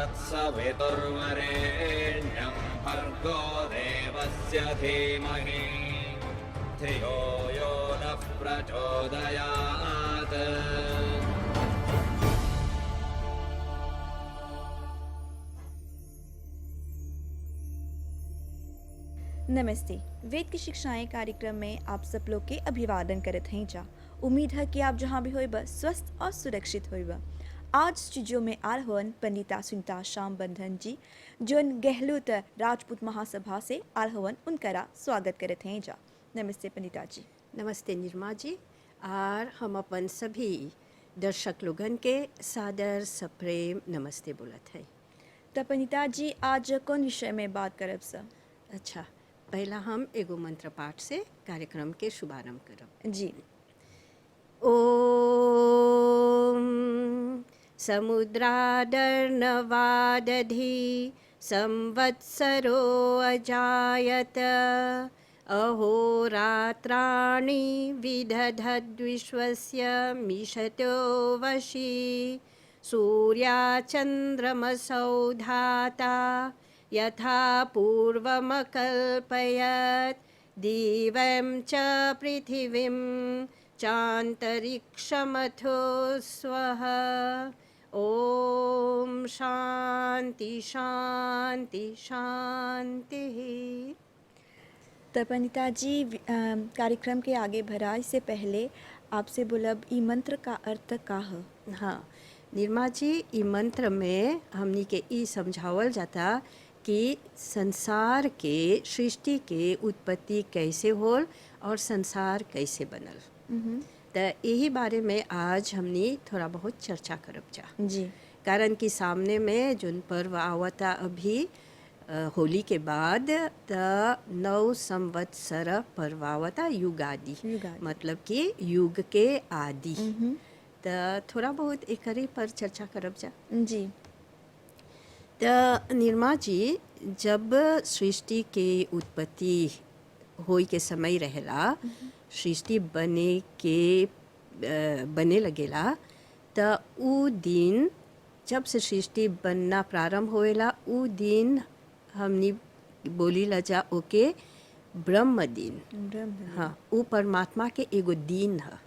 तत्सवितुर्वरेण्यं भर्गो देवस्य धीमहि धियो यो नः प्रचोदयात्। नमस्ते। वेद की शिक्षाएं कार्यक्रम में आप सब लोग के अभिवादन करत हैं जा। उम्मीद है कि आप जहाँ भी होइबा स्वस्थ और सुरक्षित होइबा। आज स्टूडियो में आल हवन पंडिता सुनीता श्याम बंधन जी, जोन गहलोत राजपूत महासभा से आल हवन, उनकरा स्वागत करत हैं जा। नमस्ते पंडिता जी। नमस्ते निर्मा जी। और हम अपन सभी दर्शक लोगन के सादर सप्रेम नमस्ते बोलत है। तो पंडिता जी, आज कौन विषय में बात करब सर? अच्छा, पहला हम एगो मंत्र पाठ से कार्यक्रम के शुभारंभ करब। जी। ओम समुद्रादर्णवादधी संवत्सरो अजायत अहोरात्राणि विदधद्विश्वस्य मिषतो वशी सूर्याचन्द्रमसौ धाता यथा पूर्वमकल्पयत् दिवं च पृथिवीं चान्तरिक्षमथो स्वः। ओम शांति शांति शांति। तो पंडिता जी, कार्यक्रम के आगे बढ़ा इससे पहले आपसे बोलब ई मंत्र का अर्थ का है? हाँ निर्मा जी, ई मंत्र में हमनी के ई समझावल जाता कि संसार के सृष्टि के उत्पत्ति कैसे होल और संसार कैसे बनल। तो यही बारे में आज हमनी थोड़ा बहुत चर्चा करब जा। जी। कारण कि सामने में जोन पर्व आवता अभी होली के बाद त 9 संवत्सर पर्व आवता युगादि, मतलब कि युग के आदि। तो थोड़ा बहुत एकरे पर चर्चा करब जा। जी। तो निर्मा जी, जब सृष्टि के उत्पत्ति होई के समय रहेला, सृष्टि बने लगेला, तो उ दिन जब से सृष्टि बनना प्रारंभ होएला, उ दिन हमनी बोली ला जा ओके ब्रह्म दिन। हाँ, उ परमात्मा के एगो दिन है।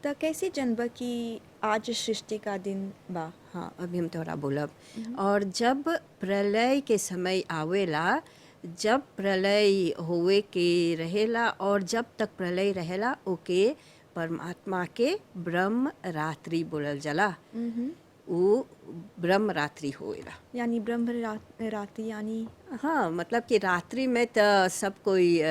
तो कैसे जनब कि आज सृष्टि का दिन बा? हाँ, अभी हम थोड़ा बोलब। और जब प्रलय के समय आवेला, जब प्रलय होए के रहेला और जब तक प्रलय रहेला, ओके परमात्मा के ब्रह्म रात्रि बोलल जाला। वो ब्रह्म रात्रि होएला। यानी ब्रह्म रात्रि यानी? हाँ, मतलब कि रात्रि में तो सब कोई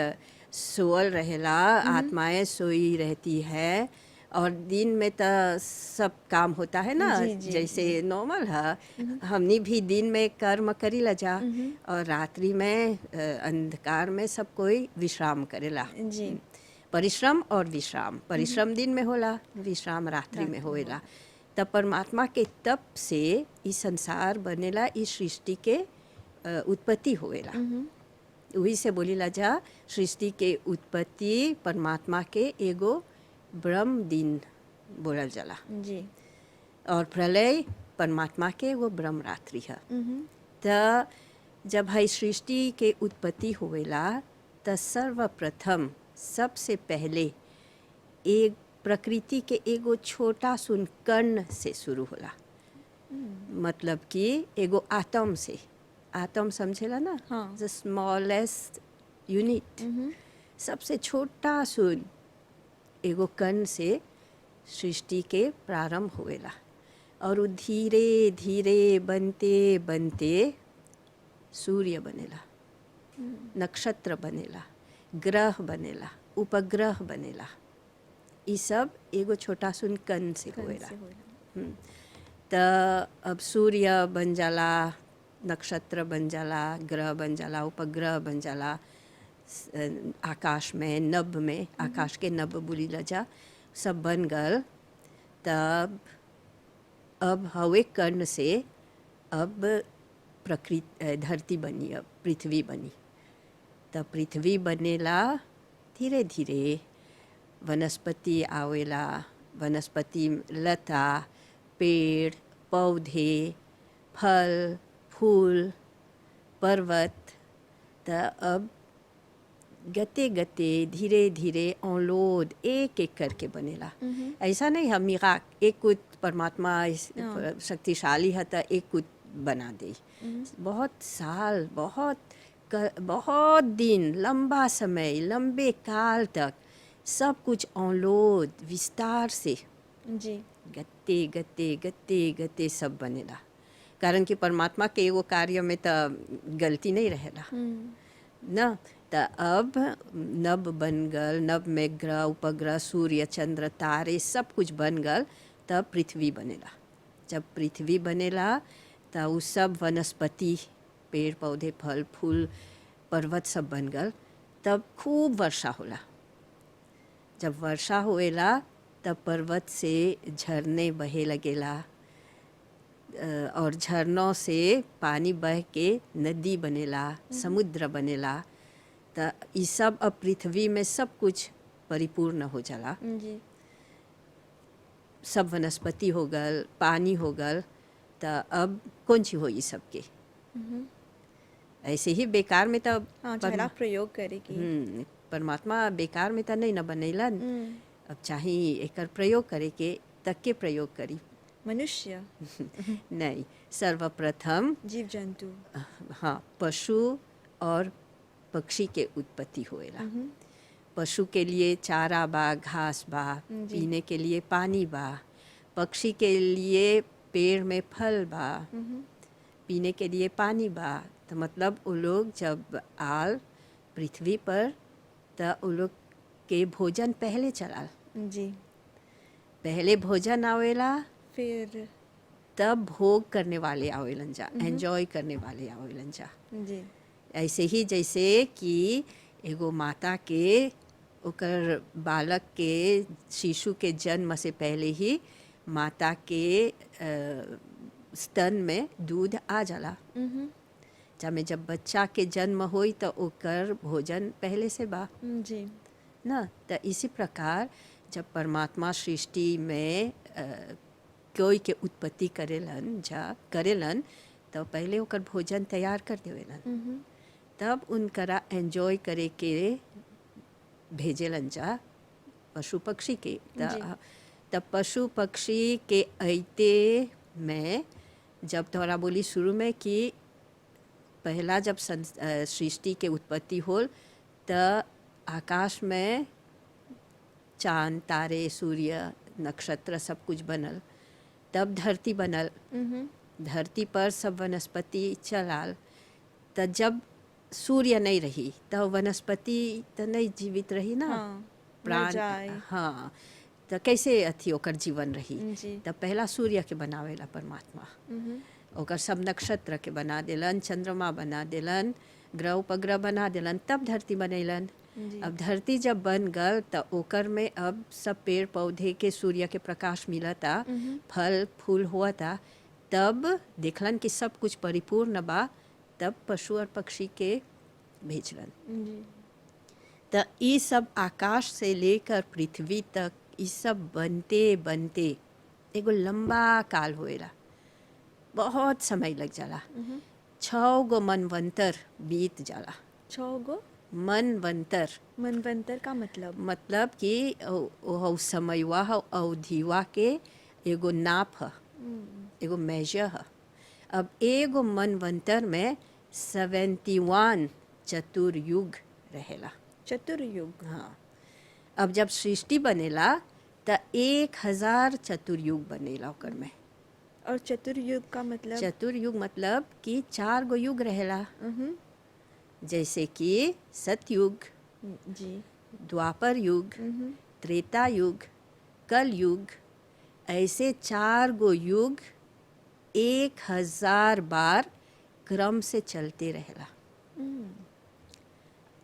सोल रहेला, आत्माएं सोई रहती है, और दिन में तो सब काम होता है ना। जैसे नॉर्मल है, हमनी भी दिन में कर्म करी ला जा, और रात्रि में अंधकार में सब कोई विश्राम करेला। जी। परिश्रम और विश्राम, परिश्रम दिन में होला, विश्राम रात्रि में होएला। तब परमात्मा के तप से इस संसार बनेला, इस सृष्टि के उत्पत्ति होएला। वही से बोली ला जा, सृष्टि के उत्पत्ति परमात्मा के एगो ब्रह्म दिन बोलल जाला। जी। और प्रलय परमात्मा के एगो ब्रह्म रात्रि है। तो जब है सृष्टि के उत्पत्ति होएला, तो सर्वप्रथम सबसे पहले एक प्रकृति के एगो छोटा सुन कण से शुरू होला। मतलब कि एगो आटम से, आटम समझेला ना? हाँ। द स्मॉलेस्ट यूनिट, सबसे छोटा सुन एगो कण से सृष्टि के प्रारंभ होएला। और वो धीरे धीरे बनते बनते सूर्य बनेला, नक्षत्र बनेला, ग्रह बनेला, उपग्रह बनेला। ये सब एगो छोटा सुन कण से होएला। तो अब सूर्य बन जाला, नक्षत्र बन जाला, ग्रह बन जाला, उपग्रह बन जाला, आकाश में नभ में, आकाश के नभ बोली ला जा, सब बन गल। तब अब हवे कर्ण से अब प्रकृति धरती बनी, अब पृथ्वी बनी। तब पृथ्वी बनेला धीरे धीरे, वनस्पति आवेला, वनस्पति लता, पेड़, पौधे, फल, फूल पर्वत त अब गते गते धीरे धीरे अवलोद एक एक करके बनेला। ऐसा नहीं हम मिराक एक कुछ परमात्मा शक्तिशाली है तो एक कुछ बना दे। बहुत साल बहुत दिन लंबा समय लंबे काल तक सब कुछ अवलोद विस्तार से जी गते गते गते गते सब बनेला। कारण कि परमात्मा के एगो कार्य में तो गलती नहीं रहेला न। त अब नभ बन गल, नभ में ग्रह उपग्रह सूर्य चंद्र तारे सब कुछ बन गल, तब पृथ्वी बनेला। जब पृथ्वी बनेला त उ सब वनस्पति पेड़ पौधे फल फूल पर्वत सब बन गल, तब खूब वर्षा होला। जब वर्षा होएला तब पर्वत से झरने बहे लगेला और झरनों से पानी बह के नदी बनेला समुद्र बनेला। त ई सब अब पृथ्वी में सब कुछ परिपूर्ण हो जाला। जी सब वनस्पति हो गल पानी हो गल, त अब कौन सी हो ये सबके। ऐसे ही बेकार में तो हाँ चला प्रयोग करेगी। परमात्मा बेकार में तो नहीं न बनैलन। अब चाहे एकर प्रयोग करे के तक के प्रयोग करी मनुष्य नहीं, सर्वप्रथम जीव जंतु हाँ पशु और पक्षी के उत्पत्ति होएला। पशु के लिए चारा बा घास बा, पीने के लिए पानी बा, पक्षी के लिए पेड़ में फल बा, पीने के लिए पानी बा। तो मतलब वो लोग जब आल पृथ्वी पर तो वो लोग के भोजन पहले चलाल। जी पहले भोजन आवेला फिर तब भोग करने वाले आवेलन जा, एंजॉय करने वाले आवेलन जा। जी ऐसे ही जैसे कि एगो माता के ओकर बालक के शिशु के जन्म से पहले ही माता के स्तन में दूध आ जाला। जब बच्चा के जन्म होई तो ओकर भोजन पहले से बा जी ना। तो इसी प्रकार जब परमात्मा सृष्टि में कोई के उत्पत्ति करेलन तो पहले ओकर भोजन तैयार कर देवेलन, तब उनकरा एंजॉय करे के भेजेलन जा पशु पक्षी के। तब पशु पक्षी के अइते में जब तोरा बोली शुरू में कि पहला जब सृष्टि के उत्पत्ति होल त आकाश में चांद तारे सूर्य नक्षत्र सब कुछ बनल, तब धरती बनल। धरती पर सब वनस्पति चलाल। त जब सूर्य नहीं रही तो वनस्पति तो नहीं जीवित रही ना। हाँ, प्राण हाँ तो कैसे अथी ओकर जीवन रही। तब पहला सूर्य के बनावेला परमात्मा, ओकर सब नक्षत्र के बना देलन, चंद्रमा बना देलन, ग्रह उपग्रह बना देलन, तब धरती बनैलन। अब धरती जब बन गल तो ओकर में अब सब पेड़ पौधे के सूर्य के प्रकाश मिलता, फल फूल हुआ था। तब देखलन कि सब कुछ परिपूर्ण बा, तब पशु और पक्षी के भेजलन। तो ये सब आकाश से लेकर पृथ्वी तक ये सब बनते बनते एगो लंबा काल होएला, बहुत समय लग जाला। 6 गो मनवंतर बीत जाला। 6 गो मनवंतर का मतलब कि ओ समयवा अवधिवा के एगो नाप है, एगो मेजर है। अब एगो मनवंतर में 71 चतुर्युग रहेला। चतुर्युग हाँ। अब जब सृष्टि बनेला त 1000 चतुर्युग बनेला ओकर में। और चतुर्युग का मतलब? चतुर्युग मतलब कि 4 गो युग रहेला। जैसे कि सतयुग जी, द्वापर युग, त्रेता युग, कल युग, ऐसे 4 गो युग 1000 बार क्रम से चलते रहेला।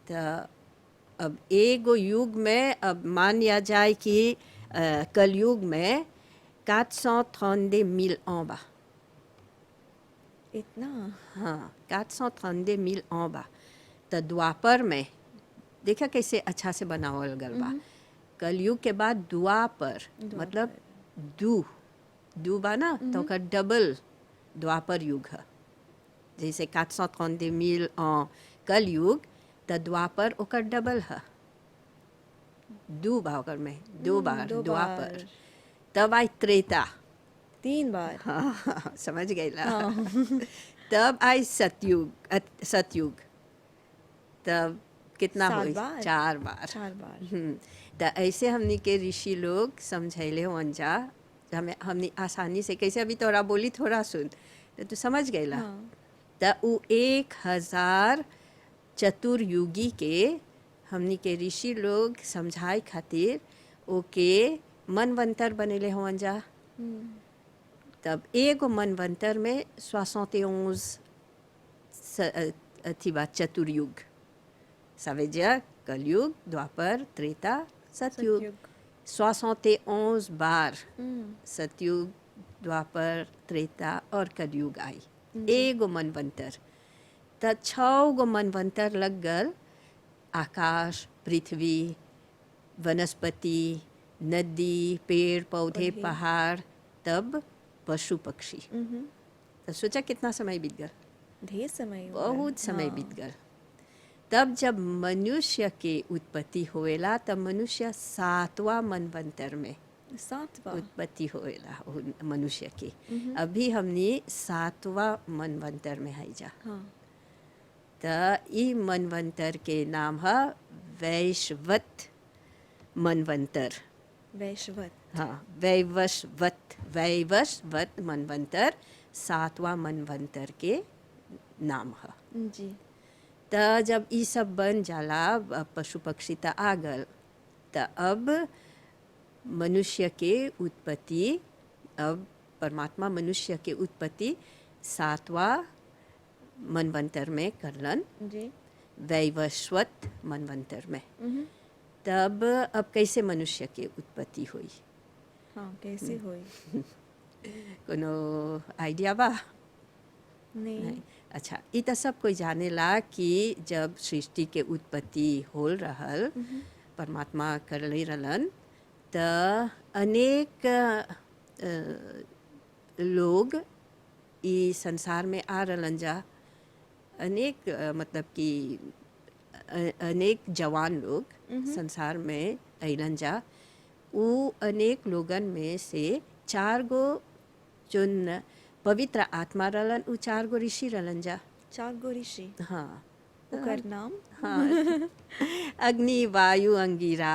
तो अब एगो युग में अब मान लिया जाए कि कलयुग में 432 मिल बा। इतना? हाँ, 432 मिल बा। तो द्वापर में देखा कैसे अच्छा से बनावल गल बा। कलयुग के बाद द्वापर मतलब दू बा ना, तो ओकर डबल द्वापर युग है। जैसे 432,000 कलयुग त द्वापर ओकर डबल है, दो बार ओकर में, दो बार दो द्वापर। बार। तब आई त्रेता, 3 बार। हाँ समझ गई ला। हाँ। तब आई सतयुग, सतयुग तब कितना 7 हुई? बार। 4 बार। 4 बार। तो ऐसे हमनी के ऋषि लोग समझैले हो जा, हमें हमनी आसानी से कैसे, अभी तोरा बोली थोड़ा सुन तो तू समझ गईला। हाँ। तो उ 1000 चतुर्युगी के हमनी के ऋषि लोग समझाए खातिर ओके मनवंतर बनेले होवन जा। तब एगो मनवंतर में 71 अथी बा चतुर्युग, सावेजा कलयुग, द्वापर, त्रेता, सतयुग। 71 बार सतयुग, द्वापर, त्रेता और कलयुग आई, एगो मनवंतर। त 6 गो मनवंतर लग गल आकाश, पृथ्वी, वनस्पति, नदी, पेड़ पौधे, पहाड़, तब पशु पक्षी। तो सोचा कितना समय बीत गया, ढेर समय हो गया। बहुत समय हाँ। बीत गया। तब जब मनुष्य के उत्पत्ति होएला तब मनुष्य 7वां मनवंतर में 7वां। उत्पत्ति होएला मनुष्य के। अभी हमने 7वां मनवंतर में है जा। हाँ। त ई मनवंतर के नाम है वैश्वत मनवंतर। वैश्वत। हाँ, वैवस्वत मनवंतर 7वां मनवंतर के नाम है। जी। त जब ई सब बन जाला, पशु पक्षी त आ गल, त अब मनुष्य के उत्पत्ति, अब परमात्मा मनुष्य के उत्पत्ति 7वां मनवंतर में करलन, जी। वैवस्वत मनवंतर में। तब अब कैसे मनुष्य के उत्पत्ति हुई, हाँ, कैसे हुई? कोनो आइडिया बा? नहीं। अच्छा, ई त सब कोई जानेला कि जब सृष्टि के उत्पत्ति होल रहल, परमात्मा करले रहलन, त अनेक लोग ई संसार में आ रहलन जा। अनेक मतलब कि अनेक जवान लोग संसार में अइलन जा। उ अनेक लोगन में से 4 गो जोन पवित्र आत्मा रहलन, उ 4 गो ऋषि रहलन जा। 4 गो ऋषि। हाँ, ओकर नाम? हाँ, अग्नि, वायु, अंगिरा,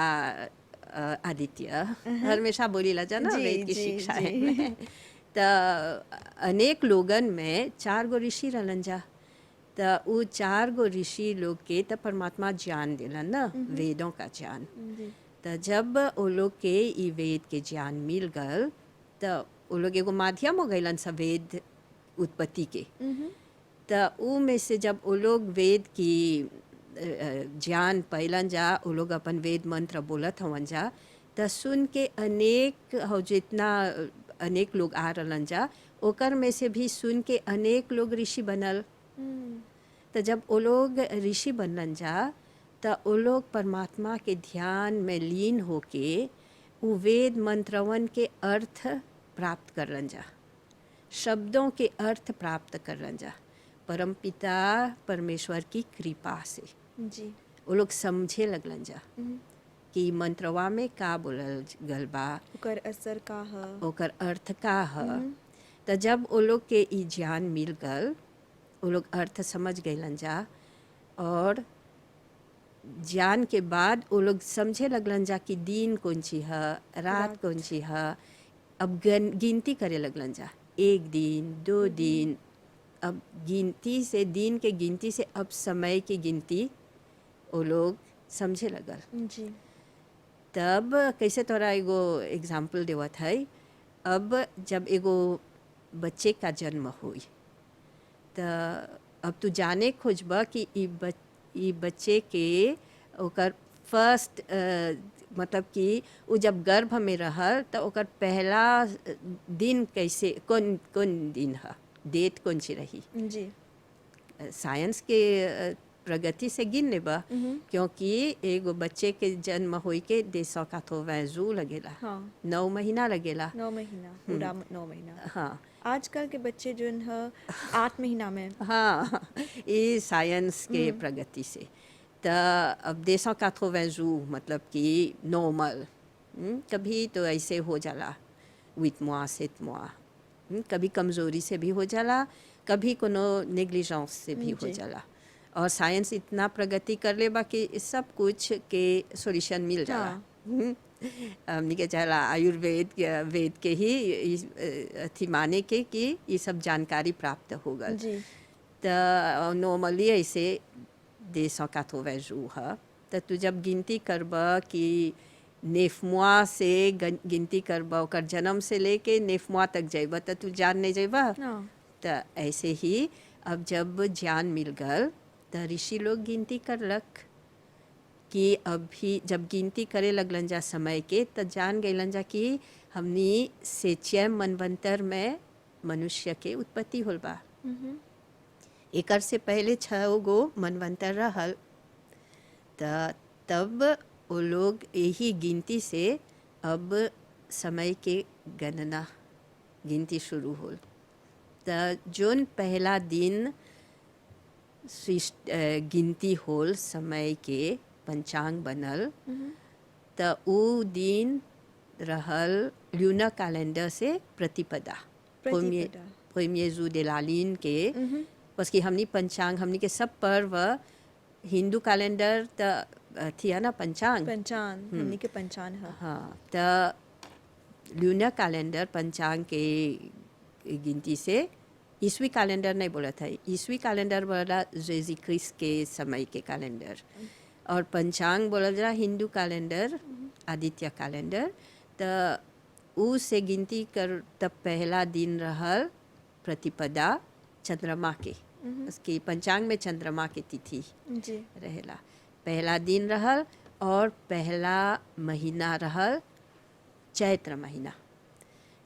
आदित्य, हमेशा बोलीला जा ना जी, वेद की जी, शिक्षा जी। में। त अनेक लोगन में 4 गो ऋषि रहलन जा। त उ 4 गो ऋषि लोग के त परमात्मा ज्ञान दिलन ना, वेदों का ज्ञान। जी। त जब वो लोग के ई वेद के ज्ञान मिल गल, त वो लोग एगो माध्यम हो गइलन सब वेद उत्पत्ति के। त उ में से जब वो लोग वेद की ज्ञान पैलन जा, वो लोग अपन वेद मंत्र बोलत हवन जा, त सुन के अनेक हो जितना अनेक लोग आ रहलन जा, ओकर में से भी सुन के अनेक लोग ऋषि बनल। त जब वो लोग ऋषि बनलन जा, त वो लोग परमात्मा के ध्यान में लीन होके उ वेद मंत्रवन के अर्थ प्राप्त करलन जा, शब्दों के अर्थ प्राप्त करलन जा, परमपिता परमेश्वर की कृपा से। जी। वो लोग समझे लगलन जा कि मंत्रवा में का बोलल गल बा, ओकर असर का है? ओकर अर्थ का है। त जब वो लोग के ई ज्ञान मिल गल, वो लोग अर्थ समझ गइलन जा, और ज्ञान के बाद वो लोग समझे लगलन जा कि दिन कौन सी है, रात कौन सी है। अब गिनती करे लगलन जा, 1 दिन, 2 दिन। अब गिनती से, दिन के गिनती से अब समय की गिनती वो लोग समझे लगल। जी। तब कैसे तोरा एगो एग्जाम्पल देवत है। अब जब एगो बच्चे का जन्म हुई, त अब तू जाने खोजबा कि ई बच्चे के ओकर फर्स्ट मतलब कि वो जब गर्भ में रहल त ओकर पहला दिन कैसे, कौन दिन है, डेट कौन सी रही। जी। साइंस के प्रगति से गिन लेबा, क्योंकि एगो बच्चे के जन्म होई के 280 लगेला। हाँ। 9 महीना लगेला। 9 महीना, पूरा 9 महीना। हाँ, आजकल के बच्चे जो है 8 महीना में हाँ, ये साइंस के प्रगति से तो अब 280 jours मतलब कि नॉर्मल, कभी तो ऐसे हो जाला 8 mois 7 mois, कभी कमज़ोरी से भी हो जाला, कभी कोनो नेग्लिजेंस से भी हो जी। जाला। और साइंस इतना प्रगति कर ले बा कि इस सब कुछ के सॉल्यूशन मिल जाला। हाँ। हमनी के चला आयुर्वेद के वेद के ही अथी माने के कि ये सब जानकारी प्राप्त हो गल। जी। तो नॉर्मली ऐसे 280 jours है। तो तू जब गिनती करब कि 9 mois से गिनती करब, ओकर जन्म से लेके 9 mois तक जइब तो तू जान नहीं जइब। हाँ। तो ऐसे ही अब जब ज्ञान मिल गल तो ऋषि लोग गिनती करलक कि अभी जब गिनती करे लगलन जा समय के तो जान गइलन जा कि हमनी सेचैम मनवंतर में मनुष्य के उत्पत्ति होल बा। एकर से पहले 6 गो मनवंतर रहल। तब वो लोग यही गिनती से अब समय के गणना गिनती शुरू होल। तो जोन पहला दिन गिनती होल समय के पंचांग बनल तो उ दिन रहल ल्यूनर कैलेंडर से प्रतिपदा premier jour de la lune के। बस कि हमनी पंचांग हमनी के सब पर्व हिंदू कैलेंडर तो थी ना पंचांग हमनी के पंचांग है। हाँ, तो ल्यूनर कैलेंडर पंचांग के गिनती से ईस्वी कैलेंडर नहीं बोला था। ईस्वी कैलेंडर बोला जेजी क्रिस्ट के समय के कैलेंडर, और पंचांग बोला जरा हिंदू कैलेंडर आदित्य कैलेंडर। तो उ से गिनती कर तब पहला दिन रहल प्रतिपदा चंद्रमा के, उसकी पंचांग में चंद्रमा की तिथि जी। रहेला। पहला दिन रहल और पहला महीना रहल चैत्र महीना।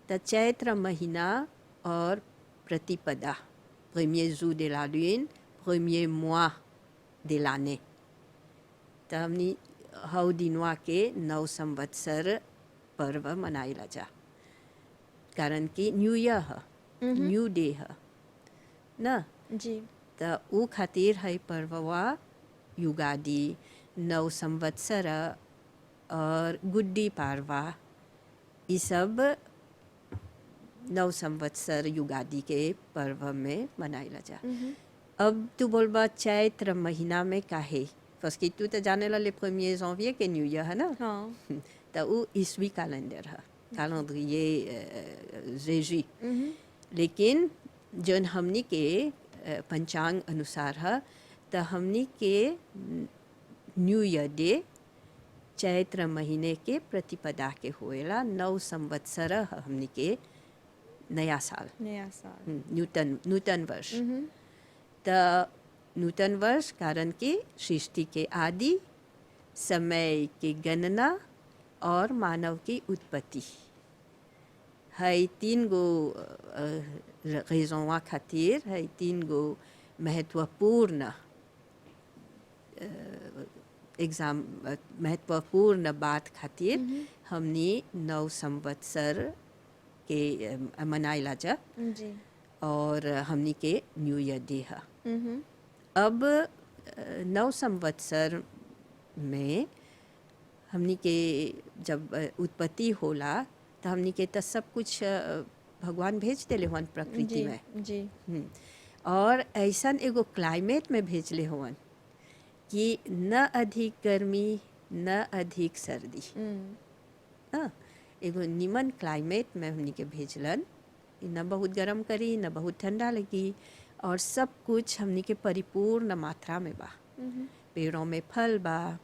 तो चैत्र महीना और प्रतिपदा premier jour de la lune premier mois de l'année। तो हमनी हौ दिनवा के 9 संवत्सर पर्व मनाइला जा, कारण कि न्यू ईयर है, न्यू डे है ना। जी। तो उ खातिर है पर्ववा युगादि 9 संवत्सर और गुड्डी पाड़वा, ये सब 9 संवत्सर युगादि के पर्व में मनाइला जा। अब तू बोलबा चैत्र महीना में काहे, बस कि तू तो जाने ला ले 1er janvier के न्यू ईयर है ना। हाँ। तो वो ईस्वी कैलेंडर है, कैलेंडरिए जेजी। लेकिन जौन हमनी के पंचांग अनुसार है तो हमनी के न्यू ईयर डे चैत्र महीने के प्रतिपदा के होएला। 9 संवत्सर हमनी के नया साल नूतन वर्ष। तो नूतन वर्ष कारण कि सृष्टि के आदि, समय की गणना और मानव की उत्पत्ति है। 3 गो रेजों खातिर है, 3 गो महत्वपूर्ण महत्वपूर्ण बात खातिर हमनी 9 संवत्सर के मनाइला जा। जी। और हमनी के न्यू ईयर डे है। अब 9 संवत्सर में हमनी के जब उत्पत्ति होला तो हमनी के तो सब कुछ भगवान भेज देले हुआ प्रकृति में। जी। और ऐसा एगो क्लाइमेट में भेजले हुआ कि न अधिक गर्मी न अधिक सर्दी, एगो निमन क्लाइमेट में हमनी के भेजलन। न बहुत गर्म करी न बहुत ठंडा लगी, और सब कुछ हमनी के परिपूर्ण मात्रा में बा। पेड़ों में फल बा,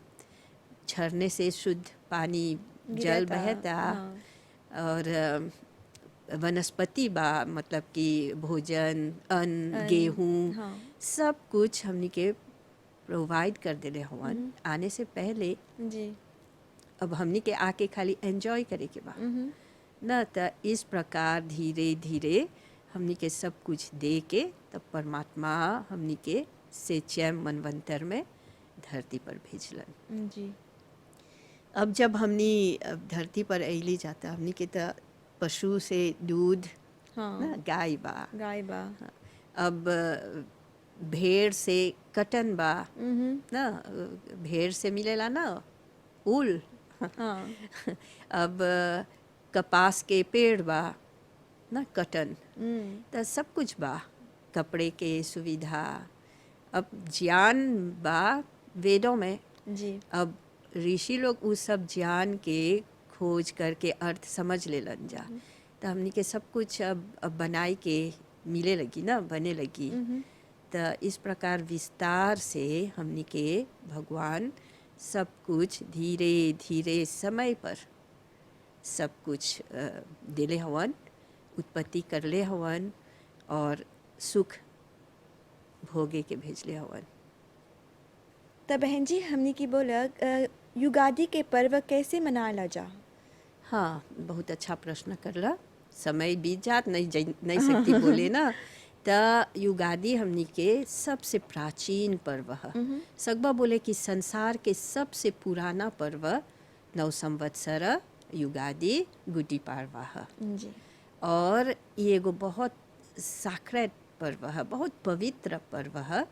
झरने से शुद्ध पानी जल बहता, और वनस्पति बा, मतलब कि भोजन अन्न गेहूँ सब कुछ हमनी के प्रोवाइड कर देले हवन आने से पहले। जी। अब हमनी के आके खाली एंजॉय करे के बा न। तो इस प्रकार धीरे धीरे हमनी के सब कुछ दे के तब परमात्मा हमनी के सेचैम मनवंतर में धरती पर भेजलन। जी। अब जब हमनी धरती पर अली जाता, हमनी के तो पशु से दूध हाँ। ना, गाय बा। गाय बा। अब भेड़ से कटन बा ना, भेड़ से मिलेला ना ऊल। हाँ। अब कपास के पेड़ बा ना, कटन। तो सब कुछ बा, कपड़े के सुविधा। अब ज्ञान बा वेदों में। जी। अब ऋषि लोग उस सब ज्ञान के खोज करके अर्थ समझ लेलन जा। तो हमनी के सब कुछ अब बनाई के मिले लगी ना, बने लगी। तो इस प्रकार विस्तार से हमनी के भगवान सब कुछ धीरे धीरे समय पर सब कुछ दिले हवन, उत्पत्ति करले हवन और सुख भोगे के भेजले हवन। तब बहन जी हमने की बोला युगादि के पर्व कैसे मनाला जा? हाँ, बहुत अच्छा प्रश्न करला। समय बीत जात नहीं सकती बोले ना। त युगादि हमनी के सबसे प्राचीन पर्व है। सकबा बोले कि संसार के सबसे पुराना पर्व नव संवत्सर, युगादि, गुड्डी पाड़वा है। जी। और ये एगो बहुत साक्रेट पर्व है, बहुत पवित्र पर्व है,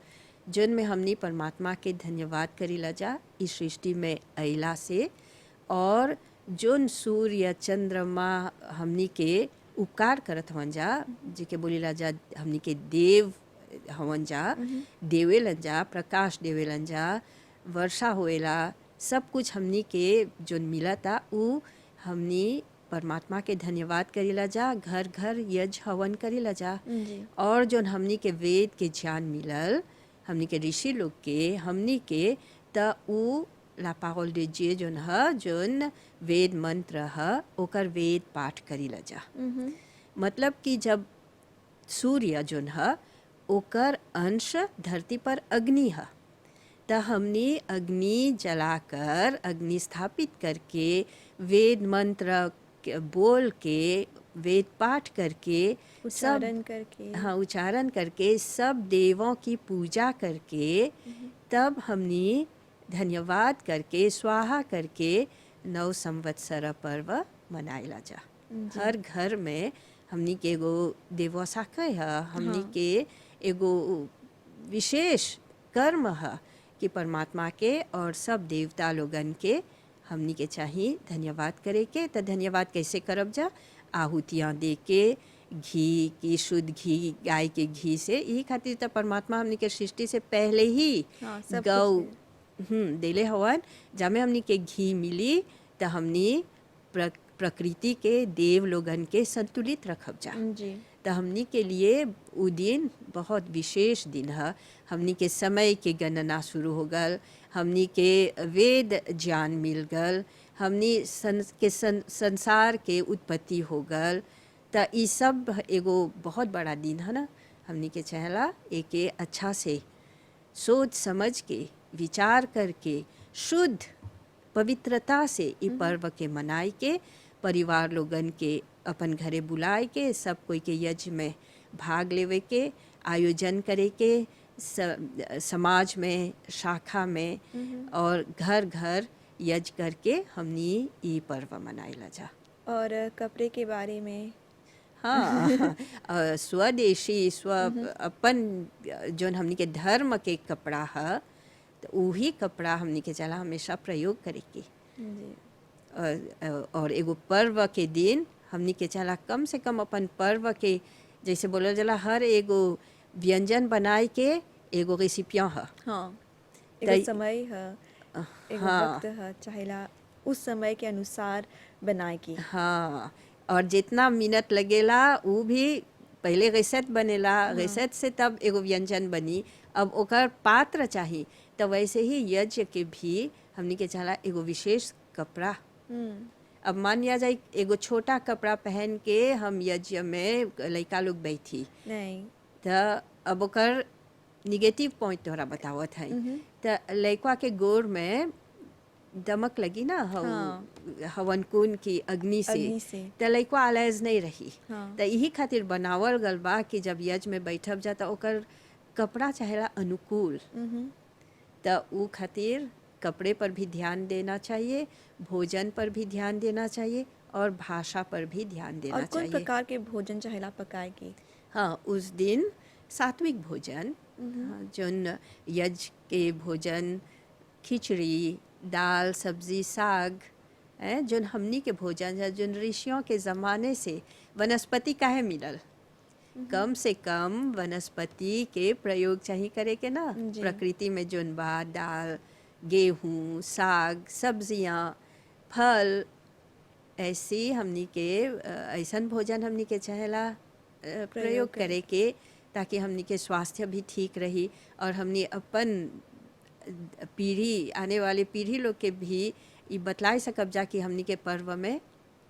जोन में हमनी परमात्मा के धन्यवाद करीला जा इस सृष्टि में अइला से। और जोन सूर्य चंद्रमा हमनी के उपकार करत हवन जा, जेके बोलीला जा हमनी के देव हवन जा, देवेलन जा, प्रकाश देवेलन जा, वर्षा होएला, सब कुछ हमनी के जोन मिलता उ हमनी परमात्मा के धन्यवाद करीला जा, घर घर यज्ञ हवन करीला जा। और जोन हमनी के वेद के ज्ञान मिलल, हमनी के ऋषि लोग के, हमनी के त उ ला पारोल दे जे जोन ह, जोन वेद मंत्र ह, ओकर वेद पाठ करीला जा। मतलब कि जब सूर्य जोन ह ओकर अंश धरती पर अग्नि है, त हमने अग्नि जलाकर, अग्नि स्थापित करके, वेद मंत्र बोल के, वेद पाठ करके, उच्चारण करके, हाँ उच्चारण करके, सब देवों की पूजा करके, तब हमने धन्यवाद करके, स्वाहा करके नव संवत्सर पर्व मनाइला जा। हर घर में हमनी के एगो देवोसाख है, हमनी के एगो विशेष कर्म है कि परमात्मा के और सब देवता लोगन के हमनी के चाहिए धन्यवाद करे के। तो धन्यवाद कैसे करब जा? आहुतियाँ दे के, घी की, शुद्ध घी, गाय के घी से। यही खातिर तो परमात्मा हमनी के सृष्टि से पहले ही गौ देले हवन, जामे हमनी के घी मिली तो हमनी प्रकृति के देव लोगन के संतुलित रखब जा। तो हमनी के लिए वो दिन बहुत विशेष दिन है। हमनी के समय के गणना शुरू हो गल, हमनी के वेद ज्ञान मिल गल, हमनी संसार के उत्पत्ति हो गल। तो ये सब एगो बहुत बड़ा दिन है ना। हमनी के चाहला एके अच्छा से सोच समझ के, विचार करके, शुद्ध पवित्रता से ये पर्व के मनाई के, परिवार लोगन के अपन घरे बुलाए के, सब कोई के यज्ञ में भाग लेवे के, आयोजन करे के, समाज में, शाखा में और घर घर यज्ञ करके हमनी ये पर्व मनाइला जा। और कपड़े के बारे में हाँ, स्वदेशी अपन जोन हमनी के धर्म के कपड़ा है, तो वही कपड़ा हमनी के चला हमेशा प्रयोग करे के। और एगो पर्व के दिन हमनी के चला कम से कम अपन पर्व के, जैसे बोलल जाला, हर एगो व्यंजन बनाए के एगो रेसिपियाँ है। हाँ, एगो समय है, एगो हाँ, वक्त है, चाहेला उस समय के अनुसार बनाए की। हाँ, और जितना मिनट लगेला वो भी पहले गैसेट बनेला, गैसेट से तब एगो व्यंजन बनी। अब ओकर पात्र चाहिए, तो वैसे ही यज्ञ के भी हमनी के चला एगो विशेष कपड़ा। अब मान लिया जाए एगो छोटा कपड़ा पहन के हम यज्ञ में लड़का लोग बैठी नहीं, तो अब ओकर निगेटिव पॉइंट तोहरा बतावत है। तो लड़का के गोर में दमक लगी ना, हवन कुंड की अग्नि से, तो लड़का अलैज नहीं रही। तो यही खातिर बनावल गल बा कि जब यज्ञ में बैठब जा तो ओकर कपड़ा चाहेला अनुकूल। तो उ खातिर कपड़े पर भी ध्यान देना चाहिए, भोजन पर भी ध्यान देना चाहिए और भाषा पर भी ध्यान देना और कौन चाहिए। प्रकार के भोजन चाहेला पकाए के? हाँ, उस दिन सात्विक भोजन, हाँ, जोन यज्ञ के भोजन, खिचड़ी, दाल, सब्जी, साग, जोन हमनी के भोजन है, जोन ऋषियों के ज़माने से वनस्पति काहे मिलल, कम से कम वनस्पति के प्रयोग चाहिए करे के ना। जी। प्रकृति में जोन बा, दाल, गेहूँ, साग, सब्जियाँ, फल, ऐसी हमनी के ऐसन भोजन हमनी के चाहेला प्रयोग करे के, ताकि हमनी के स्वास्थ्य भी ठीक रही और हमनी अपन पीढ़ी, आने वाली पीढ़ी लोग के भी ये बतला सकब जा कि हमनी के पर्व में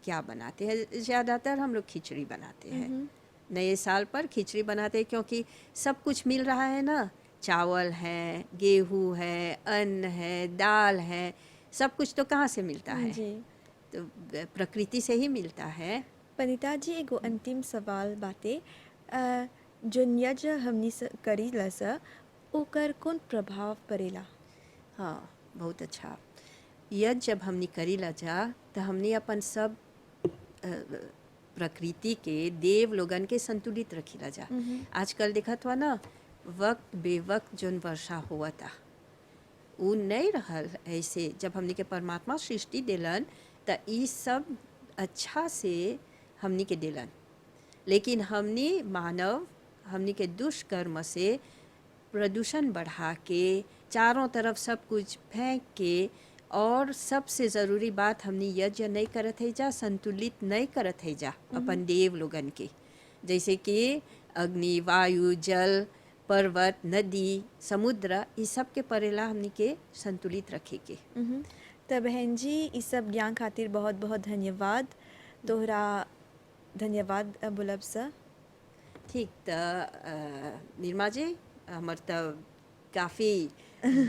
क्या बनाते हैं। ज़्यादातर हम लोग खिचड़ी बनाते हैं, नए साल पर खिचड़ी बनाते हैं, क्योंकि सब कुछ मिल रहा है ना, चावल है, गेहूँ है, अन्न है, दाल है, सब कुछ तो कहाँ से मिलता है? जी। तो प्रकृति से ही मिलता है। पनिता जी, एगो अंतिम सवाल बाटे, जोन यज्ञ हमनी करी लस ओकर कौन प्रभाव पड़ेला? हाँ, बहुत अच्छा। यज्ञ जब हमनी करी ला जा तो हमनी अपन सब प्रकृति के देव लोगन के संतुलित रखी ला जा। आजकल देखत हुआ ना, वक्त बेवक्त जोन वर्षा हुआ था वो नहीं रहल। ऐसे जब हमनी के परमात्मा सृष्टि दिलन तो ई सब अच्छा से हमनी के दिलन, लेकिन हमनी मानव हमनी के दुष्कर्म से प्रदूषण बढ़ा के चारों तरफ सब कुछ फेंक के, और सबसे ज़रूरी बात हमनी यज्ञ नहीं करत है जा, संतुलित नहीं करत है जा अपन देव लोगन के, जैसे कि अग्नि, वायु, जल, पर्वत, नदी, समुद्र, इस सब के परेला हमनी के संतुलित रखे के। तो बहन जी, इस सब ज्ञान खातिर बहुत बहुत धन्यवाद। तोहरा धन्यवाद बोलब सर। ठीक, तो निर्मा जी, हमार तो काफ़ी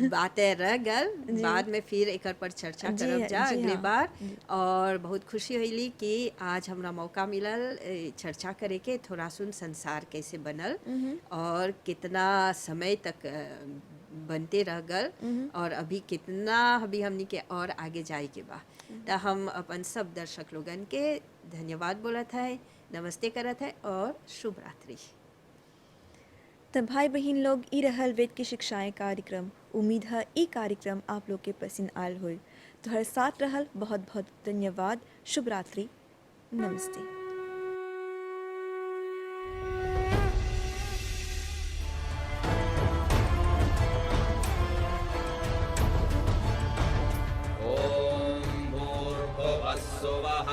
बातें रह गल, बाद में फिर एक पर चर्चा जी, करब जा जी, अगले हाँ। बार। और बहुत खुशी हुई कि आज हमरा मौका मिलल चर्चा करे के, थोड़ा सुन संसार कैसे बनल और कितना समय तक बनते रह गल, और अभी कितना अभी हमनी के और आगे जाए के बा। तो हम अपन सब दर्शक लोगन के धन्यवाद बोलत है, नमस्ते करत है और शुभ रात्रि। तो भाई बहन लोग, ई रहल वेद की शिक्षाएं कार्यक्रम। उम्मीद है ई कार्यक्रम आप लोग के पसंद आयल हो। तो हर साथ रहल बहुत बहुत धन्यवाद। शुभ रात्रि, नमस्ते। ॐ भूर्भुवस्सुवः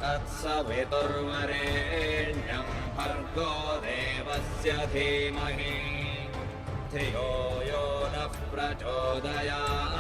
तत्सवितुर्वरेण्यं भर्गो देवस्य धीमहि धियो यो नः प्रचोदयात्।